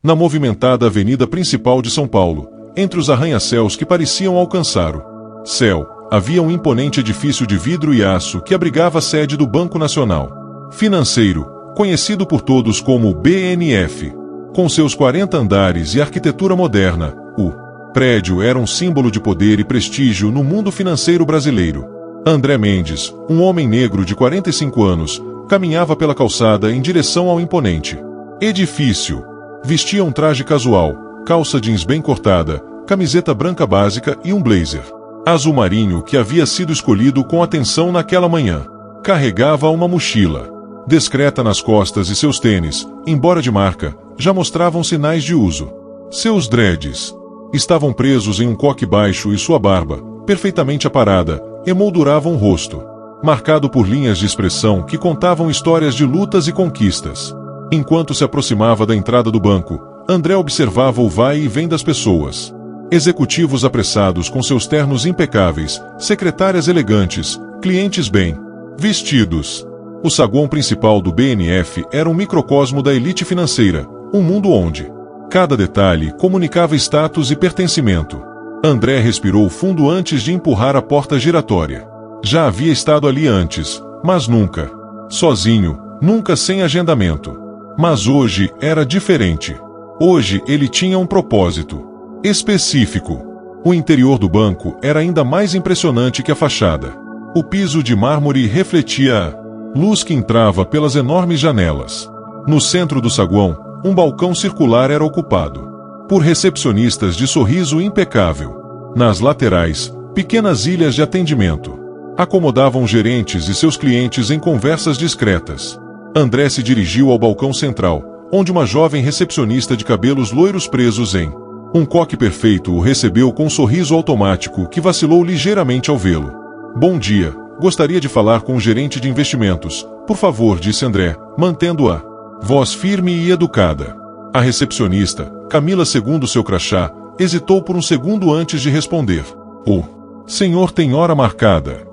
na movimentada avenida principal de São Paulo, entre os arranha-céus que pareciam alcançar o céu, havia um imponente edifício de vidro e aço que abrigava a sede do Banco Nacional Financeiro, conhecido por todos como BNF. Com seus 40 andares e arquitetura moderna, o prédio era um símbolo de poder e prestígio no mundo financeiro brasileiro. André Mendes, um homem negro de 45 anos, caminhava pela calçada em direção ao imponente edifício. Vestia um traje casual, calça jeans bem cortada, camiseta branca básica e um blazer azul marinho que havia sido escolhido com atenção naquela manhã. Carregava uma mochila discreta nas costas e seus tênis, embora de marca, já mostravam sinais de uso. Seus dreads estavam presos em um coque baixo e sua barba, perfeitamente aparada, emoldurava um rosto marcado por linhas de expressão que contavam histórias de lutas e conquistas. Enquanto se aproximava da entrada do banco, André observava o vai e vem das pessoas. Executivos apressados com seus ternos impecáveis, secretárias elegantes, clientes bem vestidos. O saguão principal do BNF era um microcosmo da elite financeira, um mundo onde cada detalhe comunicava status e pertencimento. André respirou fundo antes de empurrar a porta giratória. Já havia estado ali antes, mas nunca sozinho, nunca sem agendamento. Mas hoje era diferente. Hoje ele tinha um propósito específico. O interior do banco era ainda mais impressionante que a fachada. O piso de mármore refletia a luz que entrava pelas enormes janelas. No centro do saguão, um balcão circular era ocupado por recepcionistas de sorriso impecável. Nas laterais, pequenas ilhas de atendimento acomodavam gerentes e seus clientes em conversas discretas. André se dirigiu ao balcão central, onde uma jovem recepcionista de cabelos loiros presos em um coque perfeito o recebeu com um sorriso automático que vacilou ligeiramente ao vê-lo. Bom dia, gostaria de falar com o gerente de investimentos, por favor, disse André, mantendo a voz firme e educada. A recepcionista, Camila segundo seu crachá, hesitou por um segundo antes de responder. O senhor tem hora marcada?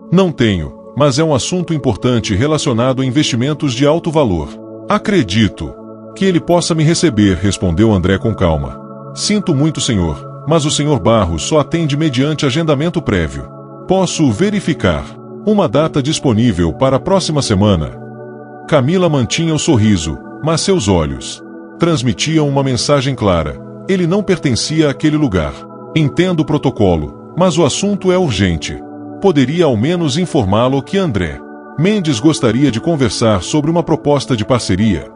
Não tenho, mas é um assunto importante relacionado a investimentos de alto valor. Acredito que ele possa me receber, respondeu André com calma. Sinto muito, senhor, mas o senhor Barros só atende mediante agendamento prévio. Posso verificar uma data disponível para a próxima semana? Camila mantinha o sorriso, mas seus olhos transmitiam uma mensagem clara. Ele não pertencia àquele lugar. Entendo o protocolo, mas o assunto é urgente. Poderia ao menos informá-lo que André Mendes gostaria de conversar sobre uma proposta de parceria.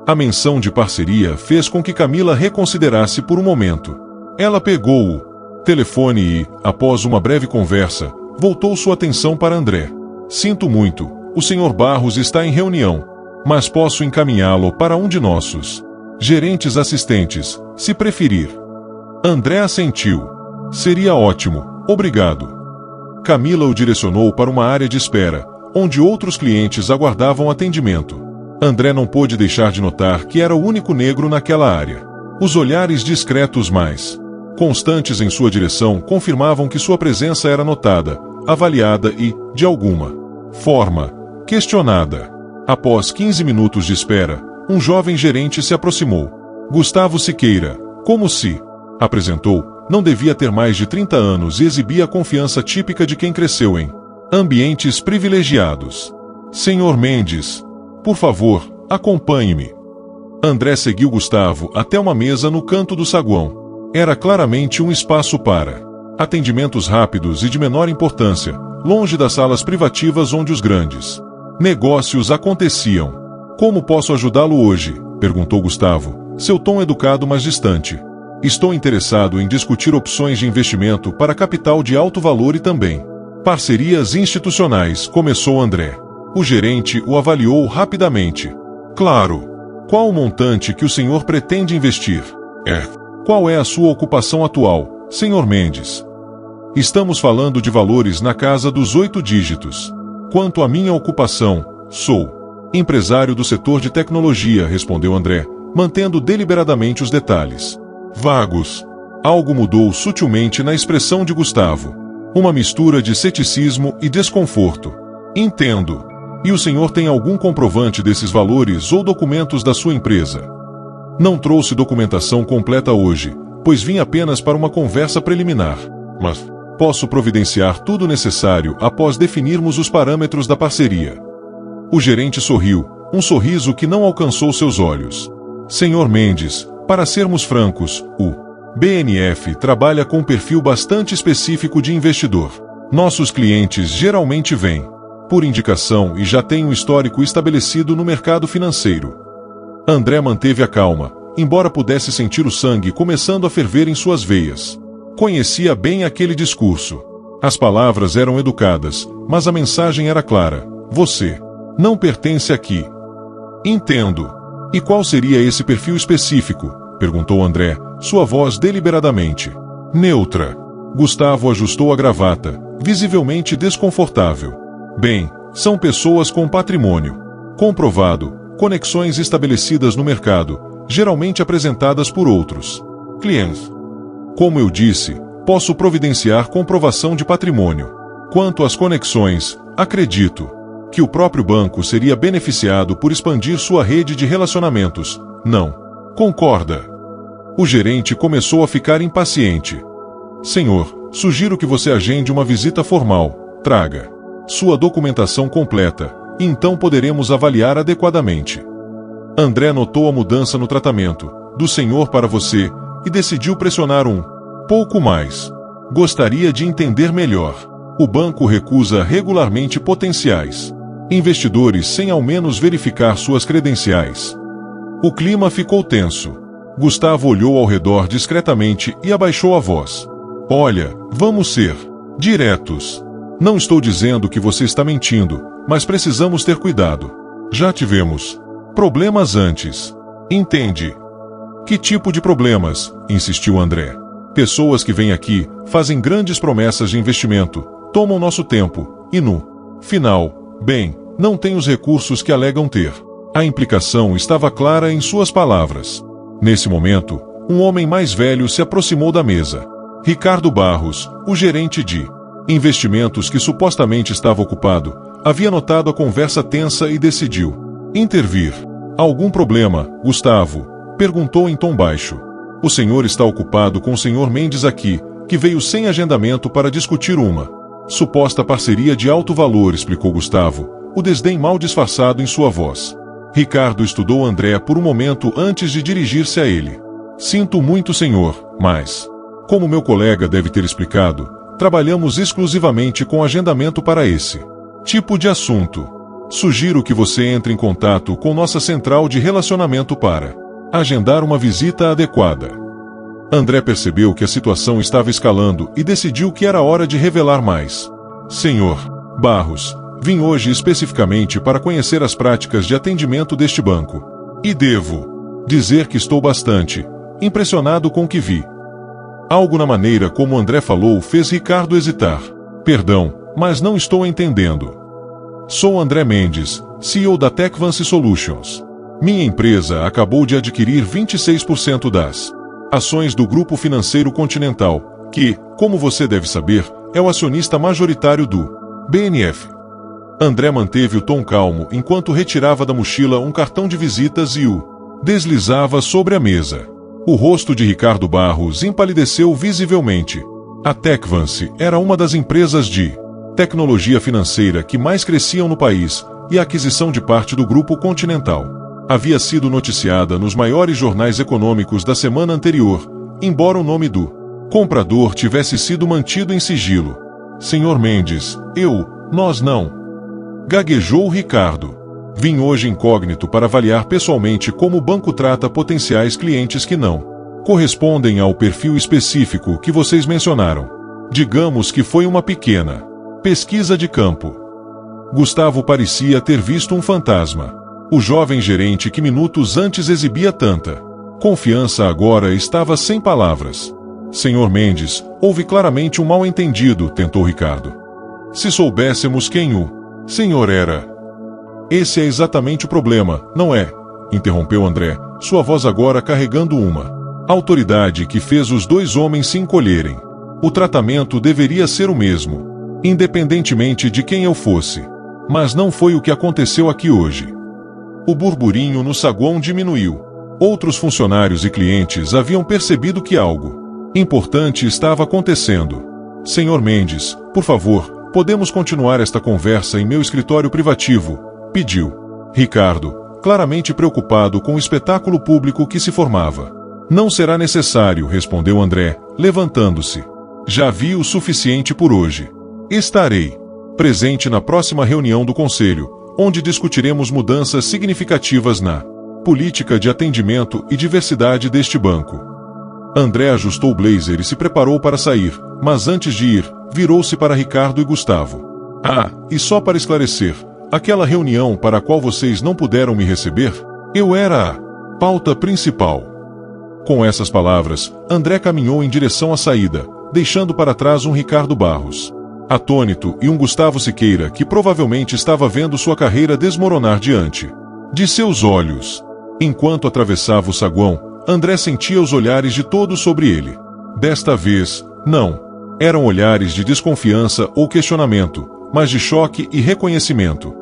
A menção de parceria fez com que Camila reconsiderasse por um momento. Ela pegou o telefone e, após uma breve conversa, voltou sua atenção para André. Sinto muito, o Sr. Barros está em reunião, mas posso encaminhá-lo para um de nossos gerentes assistentes, se preferir. André assentiu. Seria ótimo, obrigado. Camila o direcionou para uma área de espera, onde outros clientes aguardavam atendimento. André não pôde deixar de notar que era o único negro naquela área. Os olhares discretos mais constantes em sua direção confirmavam que sua presença era notada, avaliada e, de alguma forma, questionada. Após 15 minutos de espera, um jovem gerente se aproximou. Gustavo Siqueira, como se apresentou, não devia ter mais de 30 anos e exibia a confiança típica de quem cresceu em ambientes privilegiados. Senhor Mendes, por favor, acompanhe-me. André seguiu Gustavo até uma mesa no canto do saguão. Era claramente um espaço para atendimentos rápidos e de menor importância, longe das salas privativas onde os grandes negócios aconteciam. Como posso ajudá-lo hoje? Perguntou Gustavo, seu tom educado mas distante. Estou interessado em discutir opções de investimento para capital de alto valor e também parcerias institucionais, começou André. O gerente o avaliou rapidamente. Claro. Qual o montante que o senhor pretende investir? Qual é a sua ocupação atual, Sr. Mendes? Estamos falando de valores na casa dos 8 dígitos. Quanto à minha ocupação, sou empresário do setor de tecnologia, respondeu André, mantendo deliberadamente os detalhes vagos. Algo mudou sutilmente na expressão de Gustavo. Uma mistura de ceticismo e desconforto. Entendo. E o senhor tem algum comprovante desses valores ou documentos da sua empresa? Não trouxe documentação completa hoje, pois vim apenas para uma conversa preliminar. Mas posso providenciar tudo necessário após definirmos os parâmetros da parceria. O gerente sorriu, um sorriso que não alcançou seus olhos. Senhor Mendes, para sermos francos, o BNF trabalha com um perfil bastante específico de investidor. Nossos clientes geralmente vêm por indicação e já têm um histórico estabelecido no mercado financeiro. André manteve a calma, embora pudesse sentir o sangue começando a ferver em suas veias. Conhecia bem aquele discurso. As palavras eram educadas, mas a mensagem era clara. Você não pertence aqui. Entendo. E qual seria esse perfil específico? Perguntou André, sua voz deliberadamente neutra. Gustavo ajustou a gravata, visivelmente desconfortável. Bem, são pessoas com patrimônio comprovado, conexões estabelecidas no mercado, geralmente apresentadas por outros clientes. Como eu disse, posso providenciar comprovação de patrimônio. Quanto às conexões, acredito que o próprio banco seria beneficiado por expandir sua rede de relacionamentos. Não concorda? O gerente começou a ficar impaciente. Senhor, sugiro que você agende uma visita formal. Traga sua documentação completa, e então poderemos avaliar adequadamente. André notou a mudança no tratamento do senhor para você e decidiu pressionar um pouco mais. Gostaria de entender melhor. O banco recusa regularmente potenciais investidores sem ao menos verificar suas credenciais. O clima ficou tenso. Gustavo olhou ao redor discretamente e abaixou a voz. Olha, vamos ser diretos. Não estou dizendo que você está mentindo, mas precisamos ter cuidado. Já tivemos problemas antes. Entende? Que tipo de problemas? Insistiu André. Pessoas que vêm aqui, fazem grandes promessas de investimento, tomam nosso tempo, e no final, bem, não têm os recursos que alegam ter. A implicação estava clara em suas palavras. Nesse momento, um homem mais velho se aproximou da mesa. Ricardo Barros, o gerente de investimentos que supostamente estava ocupado, havia notado a conversa tensa e decidiu intervir. Algum problema, Gustavo? Perguntou em tom baixo. O senhor está ocupado com o senhor Mendes aqui, que veio sem agendamento para discutir uma suposta parceria de alto valor, explicou Gustavo, o desdém mal disfarçado em sua voz. Ricardo estudou André por um momento antes de dirigir-se a ele. Sinto muito, senhor, mas, como meu colega deve ter explicado, trabalhamos exclusivamente com agendamento para esse tipo de assunto. Sugiro que você entre em contato com nossa central de relacionamento para agendar uma visita adequada. André percebeu que a situação estava escalando e decidiu que era hora de revelar mais. Senhor Barros, vim hoje especificamente para conhecer as práticas de atendimento deste banco. E devo dizer que estou bastante impressionado com o que vi. Algo na maneira como André falou fez Ricardo hesitar. Perdão, mas não estou entendendo. Sou André Mendes, CEO da Techvance Solutions. Minha empresa acabou de adquirir 26% das ações do Grupo Financeiro Continental, que, como você deve saber, é o acionista majoritário do BNF. André manteve o tom calmo enquanto retirava da mochila um cartão de visitas e o deslizava sobre a mesa. O rosto de Ricardo Barros empalideceu visivelmente. A Techvance era uma das empresas de tecnologia financeira que mais cresciam no país, e a aquisição de parte do Grupo Continental havia sido noticiada nos maiores jornais econômicos da semana anterior, embora o nome do comprador tivesse sido mantido em sigilo. Senhor Mendes, nós não. Gaguejou Ricardo. Vim hoje incógnito para avaliar pessoalmente como o banco trata potenciais clientes que não correspondem ao perfil específico que vocês mencionaram. Digamos que foi uma pequena pesquisa de campo. Gustavo parecia ter visto um fantasma. O jovem gerente que minutos antes exibia tanta confiança agora estava sem palavras. Senhor Mendes, houve claramente um mal-entendido, tentou Ricardo. Se soubéssemos quem o senhor era. Esse é exatamente o problema, não é? Interrompeu André, sua voz agora carregando uma autoridade que fez os dois homens se encolherem. O tratamento deveria ser o mesmo, independentemente de quem eu fosse. Mas não foi o que aconteceu aqui hoje. O burburinho no saguão diminuiu. Outros funcionários e clientes haviam percebido que algo importante estava acontecendo. Senhor Mendes, por favor, podemos continuar esta conversa em meu escritório privativo, pediu Ricardo, claramente preocupado com o espetáculo público que se formava. Não será necessário, respondeu André, levantando-se. Já vi o suficiente por hoje. Estarei presente na próxima reunião do Conselho, onde discutiremos mudanças significativas na política de atendimento e diversidade deste banco. André ajustou o blazer e se preparou para sair, mas antes de ir, virou-se para Ricardo e Gustavo. E só para esclarecer, aquela reunião para a qual vocês não puderam me receber, eu era a pauta principal. Com essas palavras, André caminhou em direção à saída, deixando para trás um Ricardo Barros atônito e um Gustavo Siqueira que provavelmente estava vendo sua carreira desmoronar diante de seus olhos. Enquanto atravessava o saguão, André sentia os olhares de todos sobre ele. Desta vez, não eram olhares de desconfiança ou questionamento, mas de choque e reconhecimento.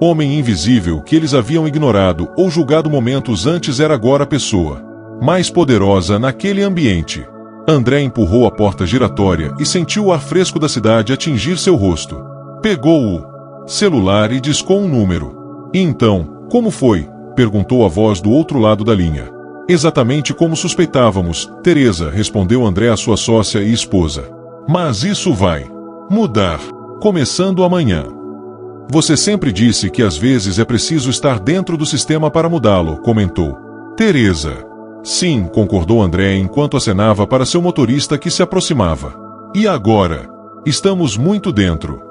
Homem invisível que eles haviam ignorado ou julgado momentos antes era agora a pessoa mais poderosa naquele ambiente. André empurrou a porta giratória e sentiu o ar fresco da cidade atingir seu rosto. Pegou o celular e discou um número. E então, como foi? Perguntou a voz do outro lado da linha. Exatamente como suspeitávamos, Teresa, respondeu André à sua sócia e esposa. Mas isso vai mudar, começando amanhã. Você sempre disse que às vezes é preciso estar dentro do sistema para mudá-lo, comentou Teresa. Sim, concordou André enquanto acenava para seu motorista que se aproximava. E agora? Estamos muito dentro.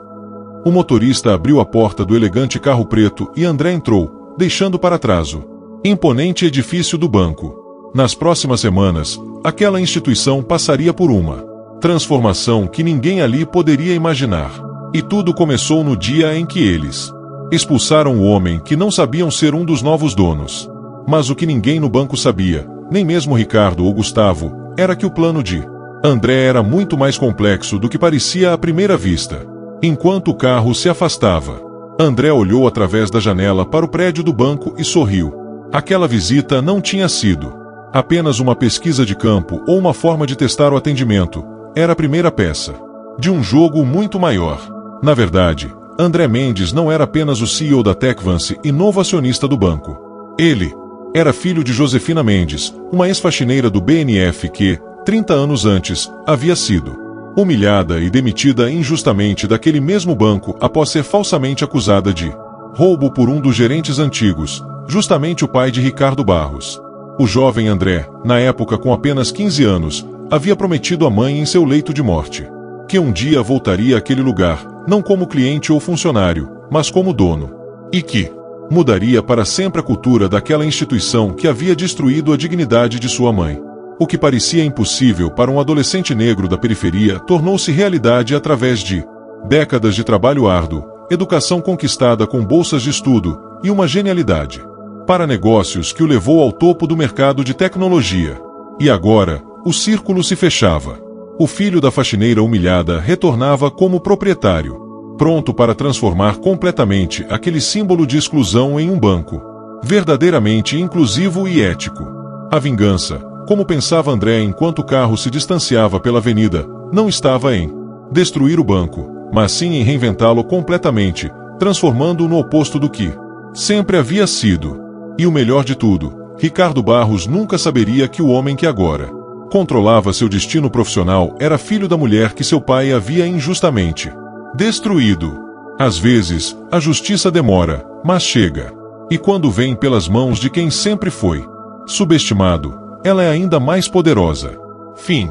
O motorista abriu a porta do elegante carro preto e André entrou, deixando para trás o imponente edifício do banco. Nas próximas semanas, aquela instituição passaria por uma transformação que ninguém ali poderia imaginar. E tudo começou no dia em que eles expulsaram o homem que não sabiam ser um dos novos donos. Mas o que ninguém no banco sabia, nem mesmo Ricardo ou Gustavo, era que o plano de André era muito mais complexo do que parecia à primeira vista. Enquanto o carro se afastava, André olhou através da janela para o prédio do banco e sorriu. Aquela visita não tinha sido apenas uma pesquisa de campo ou uma forma de testar o atendimento, era a primeira peça de um jogo muito maior. Na verdade, André Mendes não era apenas o CEO da Techvance e novo acionista do banco. Ele era filho de Josefina Mendes, uma ex-faxineira do BNF que, 30 anos antes, havia sido humilhada e demitida injustamente daquele mesmo banco após ser falsamente acusada de roubo por um dos gerentes antigos, justamente o pai de Ricardo Barros. O jovem André, na época com apenas 15 anos, havia prometido à mãe em seu leito de morte que um dia voltaria àquele lugar, não como cliente ou funcionário, mas como dono. E que mudaria para sempre a cultura daquela instituição que havia destruído a dignidade de sua mãe. O que parecia impossível para um adolescente negro da periferia tornou-se realidade através de décadas de trabalho árduo, educação conquistada com bolsas de estudo e uma genialidade para negócios que o levou ao topo do mercado de tecnologia. E agora, o círculo se fechava. O filho da faxineira humilhada retornava como proprietário, pronto para transformar completamente aquele símbolo de exclusão em um banco verdadeiramente inclusivo e ético. A vingança, como pensava André enquanto o carro se distanciava pela avenida, não estava em destruir o banco, mas sim em reinventá-lo completamente, transformando-o no oposto do que sempre havia sido. E o melhor de tudo, Ricardo Barros nunca saberia que o homem que agora controlava seu destino profissional era filho da mulher que seu pai havia injustamente destruído. Às vezes, a justiça demora, mas chega. E quando vem pelas mãos de quem sempre foi subestimado, ela é ainda mais poderosa. Fim.